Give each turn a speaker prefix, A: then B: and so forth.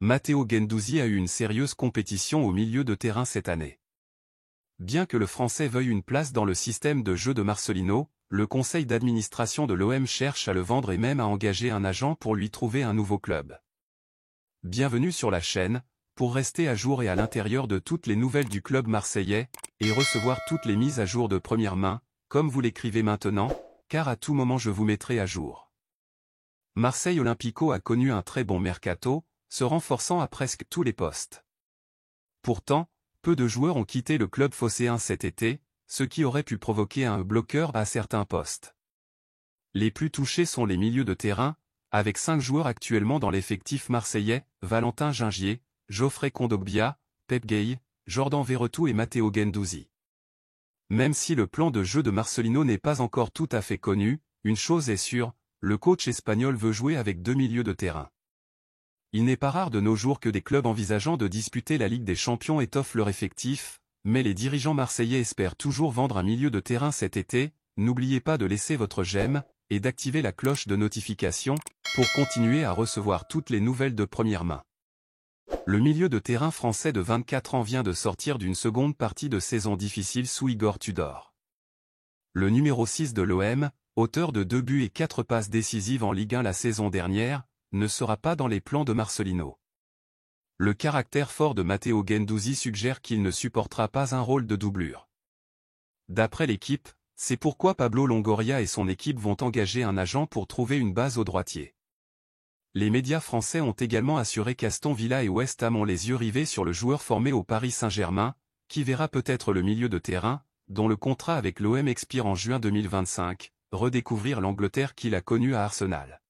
A: Matteo Guendouzi a eu une sérieuse compétition au milieu de terrain cette année. Bien que le Français veuille une place dans le système de jeu de Marcelino, le conseil d'administration de l'OM cherche à le vendre et même à engager un agent pour lui trouver un nouveau club. Bienvenue sur la chaîne, pour rester à jour et à l'intérieur de toutes les nouvelles du club marseillais, et recevoir toutes les mises à jour de première main, comme vous l'écrivez maintenant, car à tout moment je vous mettrai à jour. Marseille Olympico a connu un très bon mercato, se renforçant à presque tous les postes. Pourtant, peu de joueurs ont quitté le club phocéen cet été, ce qui aurait pu provoquer un bloqueur à certains postes. Les plus touchés sont les milieux de terrain, avec 5 joueurs actuellement dans l'effectif marseillais, Valentin Gingier, Geoffrey Kondogbia, Pep Gueye, Jordan Verretou et Matteo Guendouzi. Même si le plan de jeu de Marcelino n'est pas encore tout à fait connu, une chose est sûre, le coach espagnol veut jouer avec 2 milieux de terrain. Il n'est pas rare de nos jours que des clubs envisageant de disputer la Ligue des Champions étoffent leur effectif, mais les dirigeants marseillais espèrent toujours vendre un milieu de terrain cet été. N'oubliez pas de laisser votre j'aime, et d'activer la cloche de notification, pour continuer à recevoir toutes les nouvelles de première main. Le milieu de terrain français de 24 ans vient de sortir d'une seconde partie de saison difficile sous Igor Tudor. Le numéro 6 de l'OM, auteur de 2 buts et 4 passes décisives en Ligue 1 la saison dernière, ne sera pas dans les plans de Marcelino. Le caractère fort de Matteo Guendouzi suggère qu'il ne supportera pas un rôle de doublure. D'après l'équipe, c'est pourquoi Pablo Longoria et son équipe vont engager un agent pour trouver une base au droitier. Les médias français ont également assuré qu'Aston Villa et West Ham ont les yeux rivés sur le joueur formé au Paris Saint-Germain, qui verra peut-être le milieu de terrain, dont le contrat avec l'OM expire en juin 2025, redécouvrir l'Angleterre qu'il a connue à Arsenal.